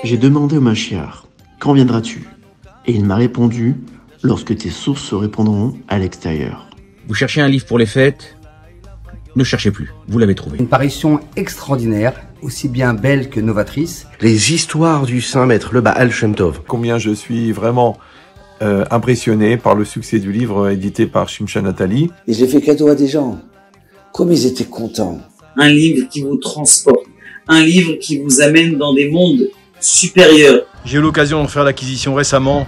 J'ai demandé au Mashiach, quand viendras-tu? Et il m'a répondu, lorsque tes sources se répondront à l'extérieur. Vous cherchez un livre pour les fêtes? Ne cherchez plus, vous l'avez trouvé. Une parution extraordinaire, aussi bien belle que novatrice. Les histoires du Saint Maître, le Baal Shem Tov. Combien je suis vraiment impressionné par le succès du livre édité par Shimshon Atali. Et j'ai fait cadeau à des gens. Comme ils étaient contents. Un livre qui vous transporte, un livre qui vous amène dans des mondes supérieurs. J'ai eu l'occasion de faire l'acquisition récemment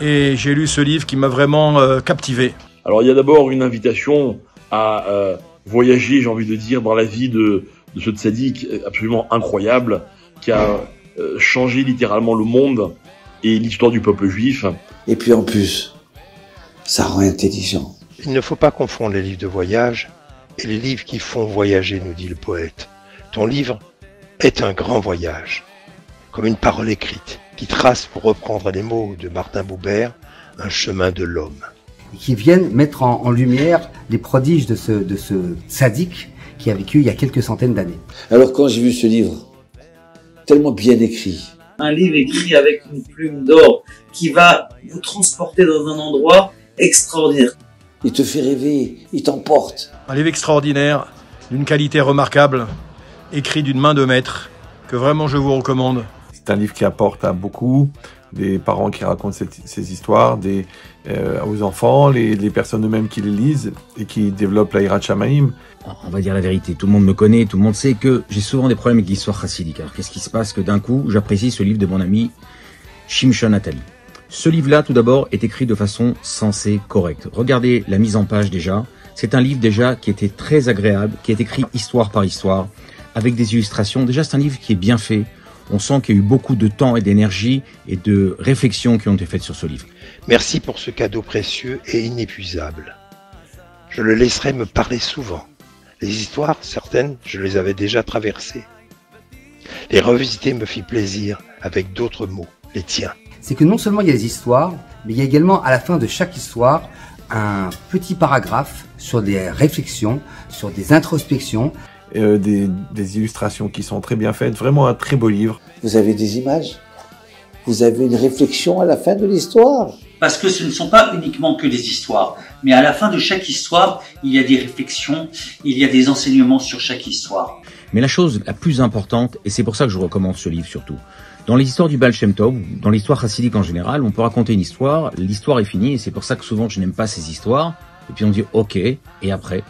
et j'ai lu ce livre qui m'a vraiment captivé. Alors il y a d'abord une invitation à voyager, j'ai envie de dire, dans la vie de ce tzaddik absolument incroyable qui a changé littéralement le monde et l'histoire du peuple juif. Et puis en plus, ça rend intelligent. Il ne faut pas confondre les livres de voyage et les livres qui font voyager, nous dit le poète. Ton livre est un grand voyage, comme une parole écrite, qui trace, pour reprendre les mots de Martin Buber, un chemin de l'homme. Et qui viennent mettre en lumière les prodiges de ce tzaddik qui a vécu il y a quelques centaines d'années. Alors quand j'ai vu ce livre, tellement bien écrit. Un livre écrit avec une plume d'or qui va vous transporter dans un endroit extraordinaire. Il te fait rêver, il t'emporte. Un livre extraordinaire, d'une qualité remarquable, écrit d'une main de maître, que vraiment je vous recommande. C'est un livre qui apporte à beaucoup, des parents qui racontent ces histoires, aux enfants, les personnes eux-mêmes qui les lisent et qui développent la Hirat Shamaim. On va dire la vérité, tout le monde me connaît, tout le monde sait que j'ai souvent des problèmes avec l'histoire chassidique. Alors qu'est-ce qui se passe que d'un coup, j'apprécie ce livre de mon ami Shimshon Atali. Ce livre-là, tout d'abord, est écrit de façon sensée, correcte. Regardez la mise en page déjà. C'est un livre déjà qui était très agréable, qui est écrit histoire par histoire, avec des illustrations. Déjà, c'est un livre qui est bien fait. On sent qu'il y a eu beaucoup de temps et d'énergie et de réflexions qui ont été faites sur ce livre. Merci pour ce cadeau précieux et inépuisable. Je le laisserai me parler souvent. Les histoires, certaines, je les avais déjà traversées. Les revisiter me fit plaisir avec d'autres mots, les tiens. C'est que non seulement il y a des histoires, mais il y a également à la fin de chaque histoire un petit paragraphe sur des réflexions, sur des introspections. Des illustrations qui sont très bien faites, vraiment un très beau livre. Vous avez des images, vous avez une réflexion à la fin de l'histoire. Parce que ce ne sont pas uniquement que des histoires, mais à la fin de chaque histoire, il y a des réflexions, il y a des enseignements sur chaque histoire. Mais la chose la plus importante, et c'est pour ça que je recommande ce livre surtout, dans les histoires du Baal Shem Tov, dans l'histoire chassidique en général, on peut raconter une histoire, l'histoire est finie, et c'est pour ça que souvent je n'aime pas ces histoires, et puis on dit ok, et après.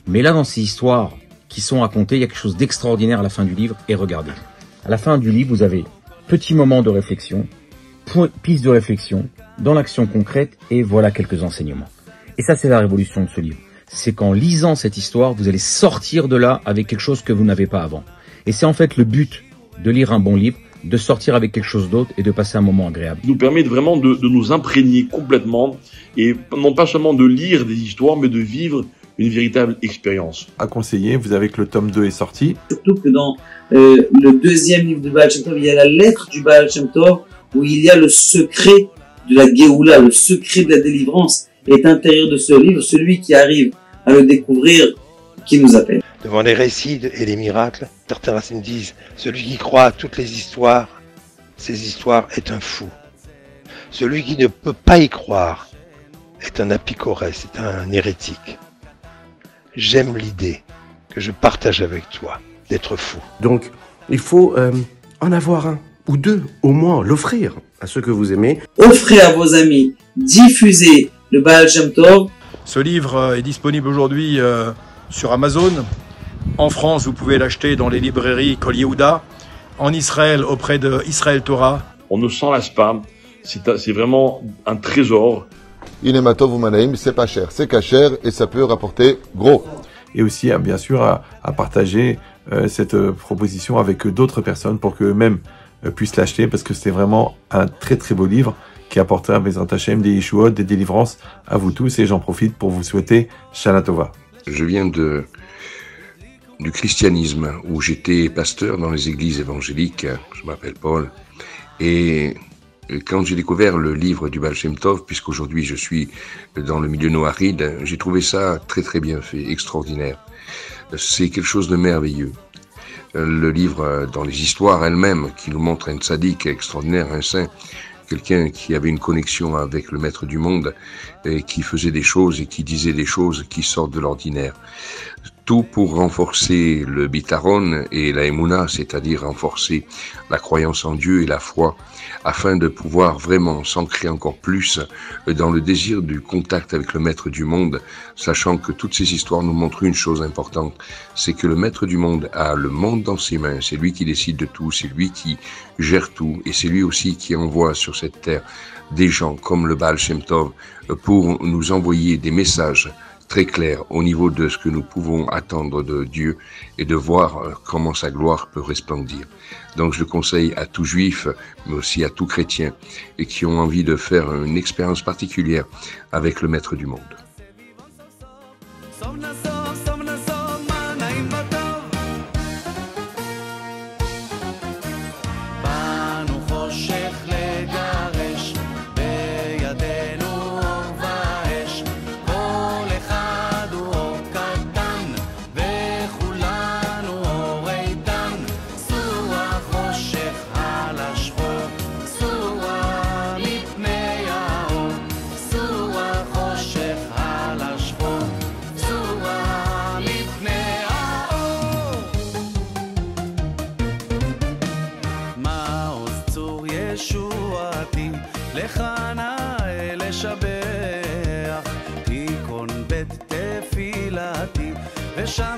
Mais là, dans ces histoires qui sont racontées, il y a quelque chose d'extraordinaire à la fin du livre, et regardez. À la fin du livre, vous avez petit moment de réflexion, piste de réflexion, dans l'action concrète, et voilà quelques enseignements. Et ça, c'est la révolution de ce livre. C'est qu'en lisant cette histoire, vous allez sortir de là avec quelque chose que vous n'avez pas avant. Et c'est en fait le but de lire un bon livre, de sortir avec quelque chose d'autre et de passer un moment agréable. Nous permet vraiment de nous imprégner complètement, et non pas seulement de lire des histoires, mais de vivre une véritable expérience. À conseiller, vous avez que le tome 2 est sorti. Surtout que dans le deuxième livre du Baal Shem Tov, il y a la lettre du Baal Shem Tov, où il y a le secret de la Géoula, le secret de la délivrance est intérieur de ce livre. Celui qui arrive à le découvrir, qui nous appelle. Devant les récits et les miracles, certains racines disent « Celui qui croit à toutes les histoires, ces histoires est un fou. Celui qui ne peut pas y croire est un apicorès, c'est un hérétique. » J'aime l'idée que je partage avec toi d'être fou. Donc, il faut en avoir un ou deux, au moins l'offrir à ceux que vous aimez. Offrez à vos amis, diffusez le Baal Shem Tov. Ce livre est disponible aujourd'hui sur Amazon. En France, vous pouvez l'acheter dans les librairies Kol Yehuda. En Israël, auprès de Israël Torah. On ne s'en lasse pas. C'est vraiment un trésor. Inematov ou Manaim, c'est pas cher, c'est cachère et ça peut rapporter gros. Et aussi, bien sûr, à partager cette proposition avec d'autres personnes pour qu'eux-mêmes puissent l'acheter, parce que c'est vraiment un très très beau livre qui apportera Bezrat Hashem des Yeshuot, des délivrances à vous tous, et j'en profite pour vous souhaiter Shana Tova. Je viens du christianisme, où j'étais pasteur dans les églises évangéliques, je m'appelle Paul, et quand j'ai découvert le livre du Baal Shem Tov, puisqu'aujourd'hui je suis dans le milieu noiride, j'ai trouvé ça très très bien fait, extraordinaire. C'est quelque chose de merveilleux. le livre dans les histoires elles-mêmes qui nous montre un tzaddik extraordinaire, un saint, quelqu'un qui avait une connexion avec le maître du monde et qui faisait des choses et qui disait des choses qui sortent de l'ordinaire. Tout pour renforcer le bitaron et la emuna, c'est-à-dire renforcer la croyance en Dieu et la foi, afin de pouvoir vraiment s'ancrer encore plus dans le désir du contact avec le maître du monde, sachant que toutes ces histoires nous montrent une chose importante, c'est que le maître du monde a le monde dans ses mains, c'est lui qui décide de tout, c'est lui qui gère tout, et c'est lui aussi qui envoie sur cette terre des gens comme le Baal Shem Tov pour nous envoyer des messages très clair au niveau de ce que nous pouvons attendre de Dieu et de voir comment sa gloire peut resplendir. Donc je le conseille à tout juif, mais aussi à tout chrétien, et qui ont envie de faire une expérience particulière avec le Maître du monde. לשבח, תיקון בית תפילתי, ושם